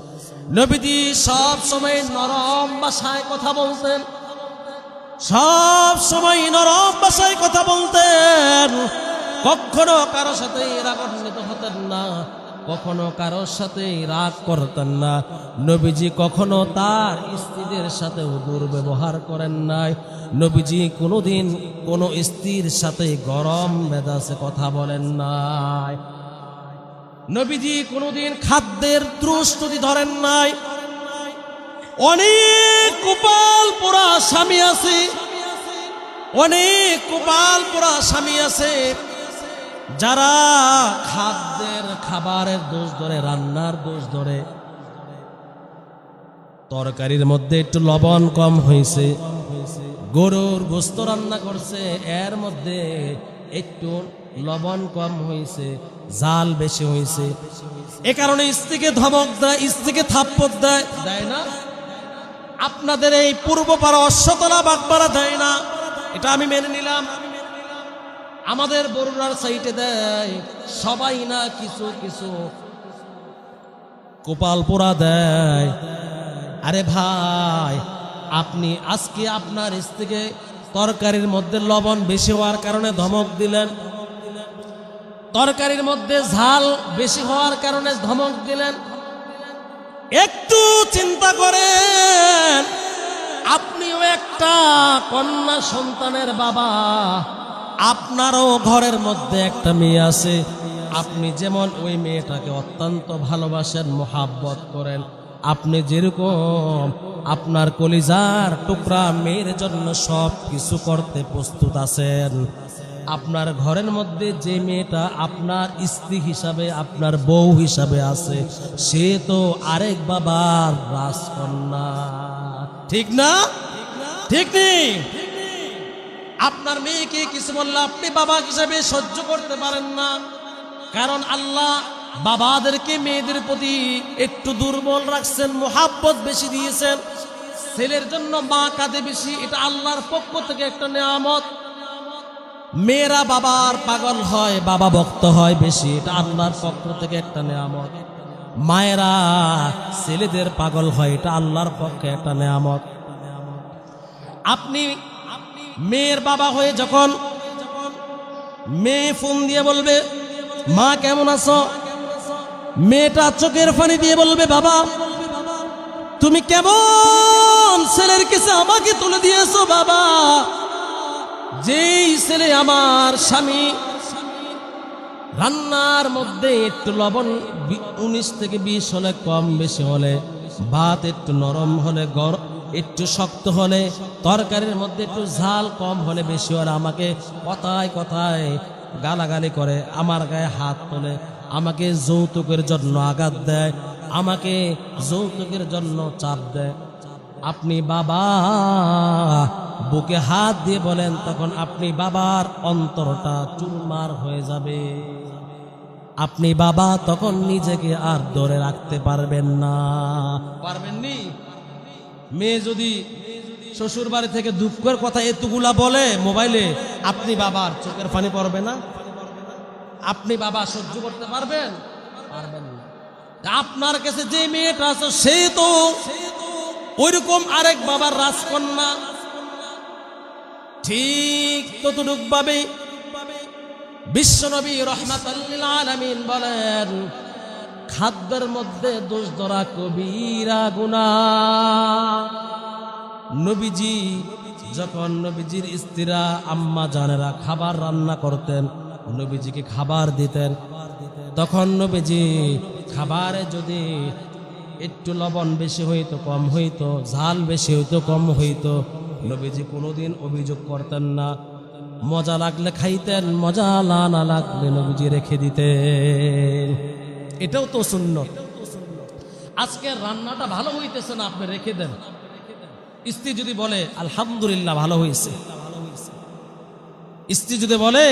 নবীজি সব সময় নরম ভাষায় কথা বলতেন, সব সময় নরম ভাষায় কথা বলতেন। কখনো কারো সাথে রাগান্বিত হতেন না, কখনো কারোর সাথে রাগ করতেন না। নবীজি কখনো তার স্ত্রীদের সাথেও দুর্ব্যবহার করেন নাই। নবীজি কোনোদিন কোনো স্ত্রীর সাথে গরম মেজাজে কথা বলেন নাই। নবীজি কোনোদিন খাদ্যের ত্রুষ্টি ধরেন নাই। অনেক কপাল পোড়া স্বামী আছে, অনেক কপাল পোড়া স্বামী আছে যারা খাবারের দোষ ধরে, রান্নার দোষ ধরে। তরকারির মধ্যে একটু লবণ কম হয়েছে, গরুর গোশত রান্না করছে, এর মধ্যে একটু লবণ কম হয়েছে, জাল বেশি হয়েছে, এ কারণে স্ত্রীকে ধমক দেয়, স্ত্রীকে থাপ্পড় দেয়, দেয় না? আপনাদের এই পূর্বপাড়া অশ্বতলা বাগপাড়া দেয় না, এটা আমি মেনে নিলাম। আমাদের বরুড়ার সাইটে দেয়, সবাই না, কিছু কিছু কপাল পোড়া দেয়। আরে ভাই, আপনি আজকে আপনার স্ত্রীকে তরকারির মধ্যে লবণ বেশি হওয়ার কারণে ধমক দিলেন, তরকারির মধ্যে ঝাল বেশি হওয়ার কারণে ধমক দিলেন। একটু চিন্তা করেন, আপনিও একটা কন্যা সন্তানের বাবা, আপনারও ঘরের মধ্যে একটা মেয়ে আছে। আপনি যেমন ওই মেয়েটাকে অত্যন্ত ভালোবাসেন, মোহাব্বত করেন, আপনি যেরকম আপনার কলিজার টুকরা মেয়ের জন্য সব কিছু করতে প্রস্তুত আছেন, আপনার ঘরের মধ্যে যে মেয়েটা আপনার স্ত্রী হিসাবে, আপনার বউ হিসাবে আছে, সে তো আরেক বাবার রাজকন্যা। ঠিক না? ঠিক নেই? আপনার মেয়েকে কিছু বললে আপনি বাবা হিসাবে সহ্য করতে পারেন না, কারণ আল্লাহ বাবাদেরকে মেয়েদের প্রতি একটু দুর্বল রাখছেন, মোহাব্বত বেশি দিয়েছেন। ছেলের জন্য মা কাঁদে বেশি, এটা আল্লাহর পক্ষ থেকে একটা নেয়ামত। মেয়েরা বাবার পাগল হয়, বাবা ভক্ত হয় বেশি, এটা আল্লাহর পক্ষ থেকে একটা নেয়ামত। মায়েরা ছেলেদের পাগল হয়, এটা আল্লাহর পক্ষে একটা নেয়ামত। আপনি মেয়ের বাবা হয়ে যখন মেয়ে ফোন দিয়ে বলবে মা কেমন আছো, মেয়েটা চোখের পানি দিয়ে বলবে বাবা তুমি কেমন, ছেলের কাছে আমাকে তুলে দিয়েছো বাবা। যেই ছেলে আমার স্বামী রান্নার মধ্যে একটু লবণ 19 থেকে 20 হলে, কম বেশি হলে, ভাত একটু নরম হলে, একটু শক্ত হলে, তরকারির মধ্যে একটু ঝাল কম হলে, বেশি হলে আমাকে কথায় কথায় গালাগালি করে, আমার গায়ে হাত তোলে, আমাকে যৌতুকের জন্য আঘাত দেয়, আমাকে যৌতুকের জন্য চাপ দেয়। আপনি বাবা বুকে হাত দিয়ে বলেন, তখন আপনি বাবার অন্তরটা চুরমার হয়ে যাবে। আপনি বাবা তখন নিজেকে আর ধরে রাখতে পারবেন না। পারবেননি? মেয়ে যদি শ্বশুর বাড়ি থেকে দুঃখের কথা এতগুলা বলে মোবাইলে, আপনি বাবার চোখের পানি পড়বে না? আপনি বাবা সহ্য করতে পারবেন? পারবেন না। আপনার কাছে যে মেয়েটা আছে সে তো ওইরকম আরেক বাবার রাজকন্যা। ঠিক ততটুক ভাবে বিশ্বনবী রাহমাতাল লিল আলামিন বলেন, খাদ্যের মধ্যে দোষ ধরা কবিরা গুনাহ। নবীজি যখন নবীজির স্ত্রীরা আম্মা জানেরা খাবার রান্না করতেন, নবীজিকে খাবার দিতেন, তখন নবীজি খাবারে যদি একটু লবণ বেশি হইতো কম হইতো, ঝাল বেশি হইতো কম হইতো, নবীজি কোনোদিন অভিযোগ করতেন না। মজা লাগলে খাইতেন, মজা না লাগলে নবীজি রেখে দিতেন। এটাও তো সুন্নাত। আজকে রান্নাটা ভালো হইতেছে না, আপনি রেখে দেন। স্ত্রী যদি বলে আলহামদুলিল্লাহ ভালো হয়েছে, স্ত্রী যদি বলে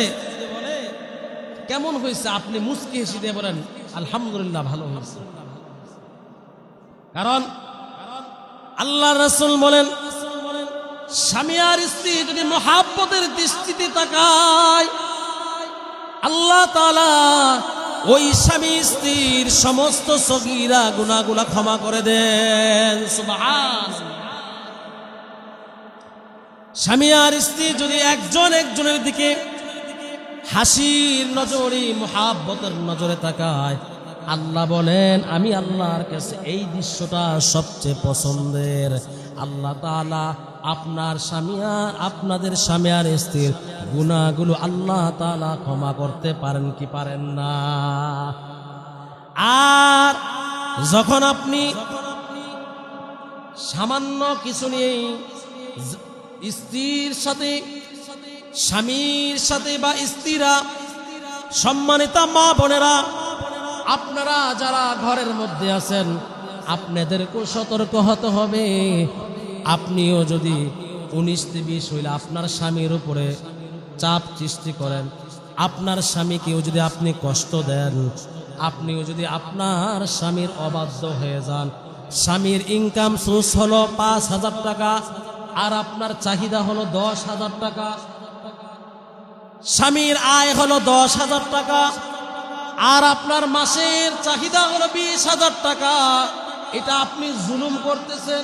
কেমন হয়েছে, আপনি মুচকি হেসে দিয়ে বলেন আলহামদুলিল্লাহ ভালো হয়েছে। কারণ আল্লাহ রাসূল বলেন, স্বামী আর স্ত্রী যদি মহাব্বতের দৃষ্টিতে তাকায়, আল্লাহ তাআলা ওই স্বামী স্ত্রীর সমস্ত সগীরা গুনাহগুলা ক্ষমা করে দেন। সুবহানাল্লাহ। স্বামী আর স্ত্রী যদি একজন একজনের দিকে হাসির নজরে, মহাব্বতের নজরে তাকায়, আল্লাহ বলেন আমি আল্লাহর কাছে এই দৃশ্যটা সবচেয়ে পছন্দের। আল্লাহ তাআলা আপনার স্বামী আর আপনাদের স্বামী আর স্ত্রীর গুনাহগুলো আল্লাহ তাআলা ক্ষমা করতে পারেন কি পারেন না? আর যখন আপনি সামান্য কিছু নিয়ে স্ত্রীর সাথে, স্বামীর সাথে বা স্ত্রীরা, সম্মানিতা মা বোনেরা, আপনারা যারা ঘরের মধ্যে আছেন, আপনাদেরকেও সতর্ক হতে হবে। আপনিও যদি 19-20 হইলে আপনার স্বামীর উপরে চাপ সৃষ্টি করেন, আপনার স্বামীকেও যদি আপনি কষ্ট দেন, আপনিও যদি আপনার স্বামীর অবাধ্য হয়ে যান, স্বামীর ইনকাম সোর্স হলো 5,000 টাকা আর আপনার চাহিদা হলো 10,000 টাকা, স্বামীর আয় হলো 10,000 টাকা আর আপনার মাসের চাহিদা হলো 20,000 টাকা, এটা আপনি জুলুম করতেছেন।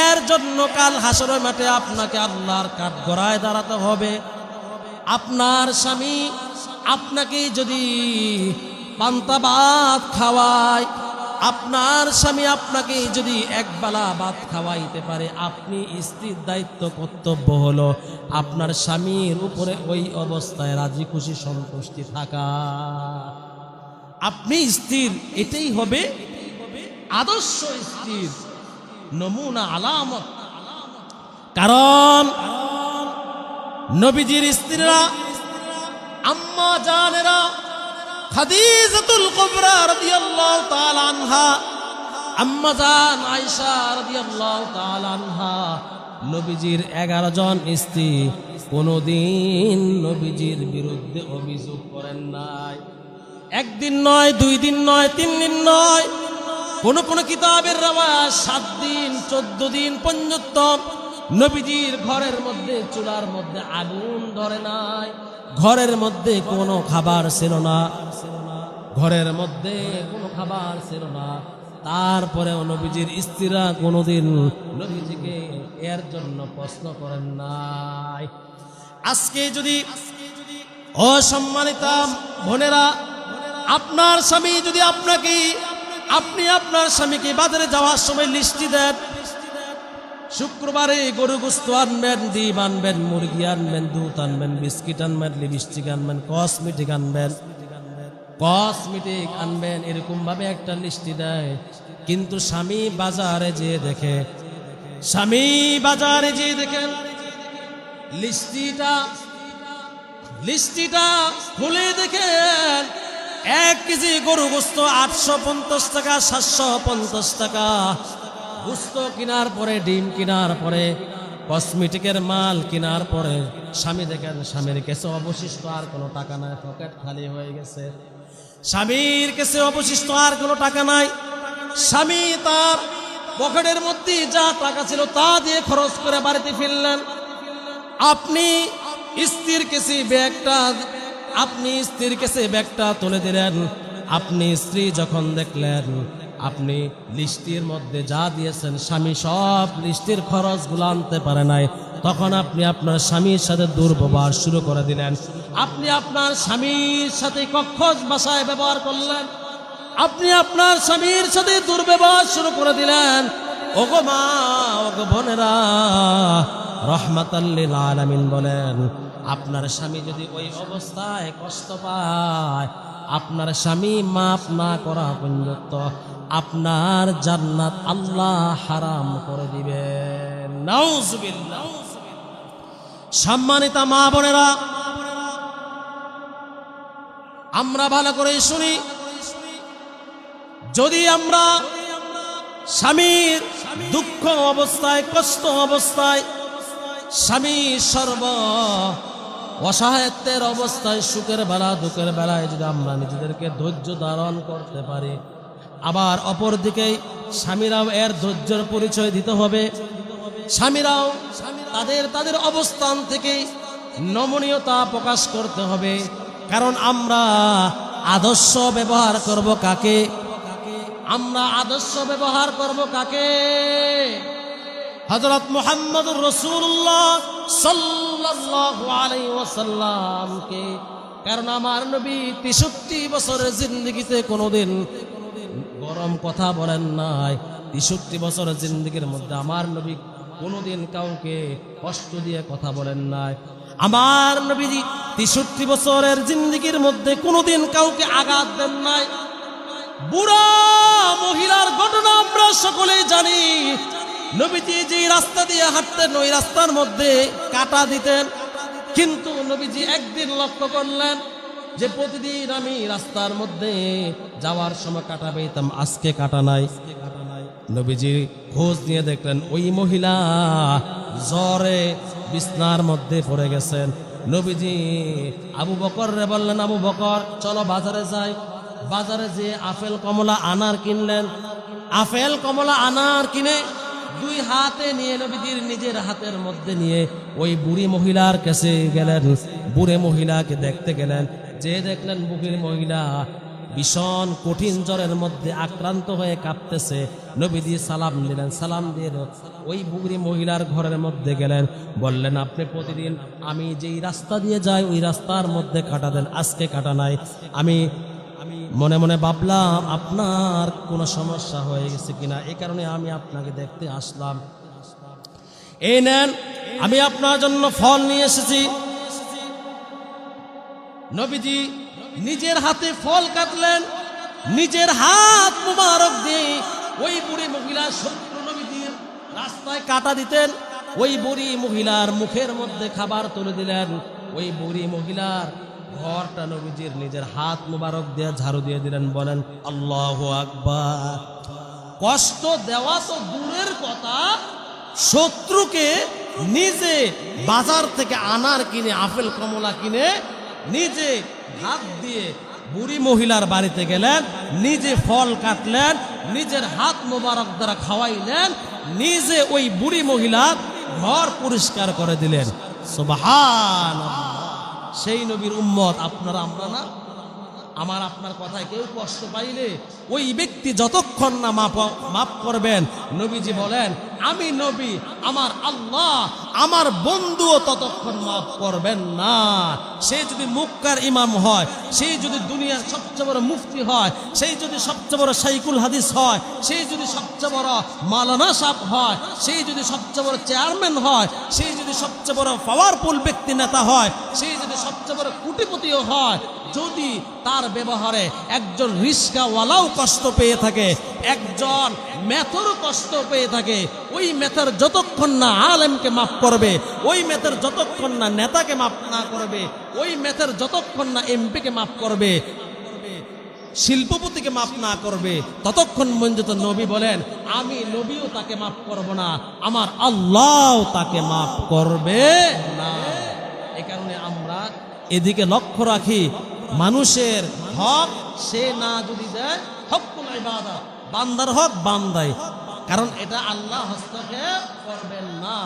এর জন্য কাল হাসরের মাঠে আপনাকে আল্লাহর কাঠগড়ায় দাঁড়াতে হবে। আপনার স্বামী আপনাকে যদি পান্তা ভাত খাওয়ায়, আপনার স্বামী আপনাকে যদি একবেলা ভাত খাওয়াইতে পারে, আপনি স্ত্রীর দায়িত্ব কর্তব্য হলো আপনার স্বামীর উপরে ওই অবস্থায় রাজি খুশি সন্তুষ্টি থাকা। আপনি স্ত্রীর এটাই হবে আদর্শ স্ত্রীর নমুনা, আলামত। কারণ নবীজির স্ত্রীরা, আম্মা জানেরা, খাদিজাতুল কুবরা রাদিয়াল্লাহু তাআলা আনহা, আম্মা জান আয়েশা রাদিয়াল্লাহু তাআলা আনহা, নবীজির 11 জন স্ত্রী কোনদিন নবীজির বিরুদ্ধে অভিযোগ করেন নাই। একদিন নয়, 2 দিন নয়, 3 দিন নয়, কোন কোন কিতাবের রাওয়ায়াত 7 দিন 14 দিন পর্যন্ত নবীজির ঘরের মধ্যে, চুলার মধ্যে আগুন ধরে নাই, ঘরের মধ্যে কোনো খাবার ছিল না, ঘরের মধ্যে কোনো খাবার ছিল না। তারপরেও নবীজির স্ত্রীরা কোনোদিন নবীজিকে এর জন্য প্রশ্ন করেন নাই। আজকে যদি অসম্মানিতা বোনেরা, আপনার স্বামী যদি আপনি আপনার স্বামীকে বাজারে যাওয়ার সময় লিস্টি দেন, শুক্রবারে গরু গোস্ত আনবেন, ডিম আনবেন, মুরগি আনবেন, দুধ আনবেন, বিস্কিট আনবেন, লিপস্টিক আনবেন, কসমেটিক আনবেন, এরকম ভাবে একটা লিস্টি দেয়। কিন্তু স্বামী বাজারে যেয়ে দেখে স্বামী বাজারে যে দেখেন লিস্টিটা খুলে দেখেন 1 কেজি গরু গোস্ত 850 টাকা, 750 টাকা। গোস্ত কেনার পরে, ডিম কেনার পরে, কসমেটিকের মাল কেনার পরে স্বামী দেখেন স্বামীর কাছে অবশিষ্ট আর কোনো টাকা নাই, পকেট খালি হয়ে গেছে। স্বামীর কাছে অবশিষ্ট আর কোনো টাকা নাই। স্বামী তার পকেটের মধ্যে যা টাকা ছিল তা দিয়ে খরচ করে বাড়িতে ফিরলেন। আপনি স্ত্রীর কাছে ব্যাগটা তুলে দিলেন। আপনি স্ত্রী যখন দেখলেন আপনি লিস্টির মধ্যে যা দিয়েছেন স্বামী সব লিস্টির খরচগুলো আনতে পারে নাই, তখন আপনি আপনার স্বামীর সাথে দুর্ব্যবহার শুরু করে দিলেন। আপনি আপনার স্বামীর সাথে কক্ষস ভাষায় ব্যবহার করলেন। আপনি আপনার স্বামীর সাথে দুর্ব্যবহার শুরু করে দিলেন। ওগো মা, ওগো বোনেরা, রহমাতাল লিল আলামিন বলেন, আপনার স্বামী যদি ওই অবস্থায় কষ্ট পায়, আপনার স্বামী মাফ না করা পর্যন্ত আপনার জান্নাত আল্লাহ হারাম করে দিবেন। নাউজুবিল্লাহ। সম্মানিতা মা বোনেরা, আমরা ভালো করে শুনি, যদি আমরা স্বামীর দুঃখ অবস্থায়, কষ্ট অবস্থায়, স্বামী সর্ব অসহায়ত্বের অবস্থায়, সুখের বেলা দুঃখের বেলায় যদি আমরা নিজেদেরকে ধৈর্য ধারণ করতে পারি, আবার অপরদিকে স্বামীরাও এর ধৈর্যের পরিচয় দিতে হবে। স্বামীরাও তাদের অবস্থান থেকে নমনীয়তা প্রকাশ করতে হবে। কারণ আমরা আদর্শ ব্যবহার করব কাকে? আমরা আদর্শ ব্যবহার করব কাকে? হযরত মুহাম্মদুর রাসূলুল্লাহ সাল্লাল্লাহু আলাইহি ওয়াসাল্লামকে। কারণ আমার নবী 63 বছরের জিন্দেগিতে কোনোদিন গরম কথা বলেন নাই। 63 বছরের জিন্দেগির মধ্যে আমার নবী কোনোদিন কাউকে কষ্ট দিয়ে কথা বলেন নাই। আমার নবীজি 63 বছরের জিন্দেগির মধ্যে কোনোদিন কাউকে আঘাত দেন নাই। বুড়া মহিলার ঘটনা আমরা সকলেই জানি। নবীজি যে রাস্তা দিয়ে হাঁটতেন ওই রাস্তার মধ্যে কাঁটা দিতেন, কিন্তু নবীজি একদিন লক্ষ্য করলেন যে প্রতিদিন আমি রাস্তার মধ্যে যাওয়ার সময় কাঁটা পেতাম, আজকে কাঁটা নাই। নবীজি খোঁজ নিয়ে দেখলেন ওই মহিলা জ্বরে বিছনার মধ্যে পড়ে গেছেন। নবীজি আবু বকর রে বললেন, আবু বকর চলো বাজারে যাই। বাজারে যে আপেল কমলা আনার কিনলেন। আপেল কমলা আনার কিনে 2 হাতে নিয়ে নবীজির নিজের হাতের মধ্যে নিয়ে ওই বুড়ি মহিলার কাছে গেলেন। বুড়ে মহিলাকে দেখতে গেলেন, যে দেখলেন বুড়ি মহিলা ভীষণ কঠিন জ্বরের মধ্যে আক্রান্ত হয়ে কাঁপতেছে। নবীজি সালাম দিলেন। সালাম দিয়ে ওই বুড়ি মহিলার ঘরের মধ্যে গেলেন, বললেন আপনি প্রতিদিন আমি যেই রাস্তা দিয়ে যাই ওই রাস্তার মধ্যে কাটা দেন, আজকে কাটা নাই। আমি মনে মনে ভাবলাম আপনার কোনো সমস্যা হয়ে গেছে কিনা, এই কারণে আমি আপনাকে দেখতে আসলাম। এই নেন, আমি আপনার জন্য ফল নিয়ে এসেছি। নবীজি নিজের হাতে ফল কাটলেন, নিজের হাত মুবারক দিয়ে ওই বুড়ি মহিলা শত্রু নবীজির রাস্তায় কাটা দিতেন, ওই বুড়ি মহিলার মুখের মধ্যে খাবার তুলে দিলেন। ওই বুড়ি মহিলার ঘরটা নবীজির নিজের হাত মুবারক দিয়ে ঝাড়ু দিয়ে দিলেন। বলেন আল্লাহু আকবার। কষ্ট দেওয়া তো দূরের কথা, শত্রুকে নিজে বাজার থেকে আনার কিনে, আপেল কমলা কিনে নিজে হাত দিয়ে বুড়ি মহিলার বাড়িতে গেলেন, নিজে ফল কাটলেন, নিজের হাত মোবারক দ্বারা খাওয়াইলেন, নিজে ওই বুড়ি মহিলার ঘর পরিষ্কার করে দিলেন। সুবহানাল্লাহ। সেই নবীর উম্মত আপনারা, আমরা না? আমার আপনার কথায় কেউ কষ্ট পাইলে ওই ব্যক্তি যতক্ষণ না মাফ করবেন, নবীজি বলেন আমি নবী, আমার আল্লাহ, আমার বন্ধুও ততক্ষণ মাফ করবেন না। সে যদি মুক্কার ইমাম হয়, সেই যদি দুনিয়ার সবচেয়ে বড় মুফতি হয়, সেই যদি সবচেয়ে বড় শাইখুল হাদিস হয়, সেই যদি সবচেয়ে বড় মাওলানা সাহেব হয়, সেই যদি সবচেয়ে বড় চেয়ারম্যান হয়, সেই যদি সবচেয়ে বড় পাওয়ারফুল ব্যক্তি নেতা হয়, সেই যদি সবচেয়ে বড় কোটিপতিও হয়, যদি তার ব্যবহারে একজন রিস্কাওয়ালাও কষ্ট পেয়ে থাকে, একজন মেথর কষ্ট পেয়ে থাকে, ওই মেথর যতক্ষণ না আলেমকে মাফ করবে, ওই মেথর যতক্ষণ না নেতাকে মাফ না করবে, ওই মেথর যতক্ষণ না এমপিকে মাফ করবে, শিল্পপতিকে মাফ না করবে, ততক্ষণ পর্যন্ত নবী বলেন আমি নবীও তাকে মাফ করব না, আমার আল্লাহ তাকে মাফ করবে না। এ কারণে আমরা এদিকে লক্ষ্য রাখি, মানুষের হক সে না যদি দেয়, হকুল ইবাদত, বান্দার হক বান্দাই, কারণ এটা আল্লাহ হস্তক্ষেপ করবেন না।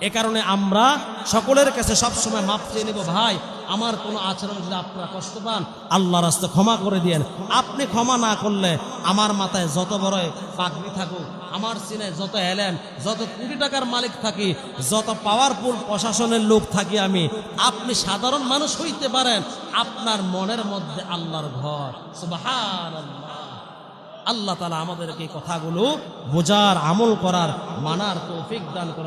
এ কারণে আমরা সকলের কাছে সবসময় মাপ চেয়ে নেব, ভাই আমার কোনো আচরণ যদি আপনারা কষ্ট পান, আল্লাহর রাস্তে ক্ষমা করে দিয়েন। আপনি ক্ষমা না করলে আমার মাথায় যত বড় পাগড়ি থাকুক, আমার সিনায় যত এলেন, যত কোটি টাকার মালিক থাকি, যত পাওয়ারফুল প্রশাসনের লোক থাকি আমি, আপনি সাধারণ মানুষ হইতে পারেন, আপনার মনের মধ্যে আল্লাহর ঘর। সুবহানাল্লাহ। আল্লাহ তাআলা আমাদেরকে এই কথাগুলো বোঝার, আমল করার, মানার তৌফিক দান করেন।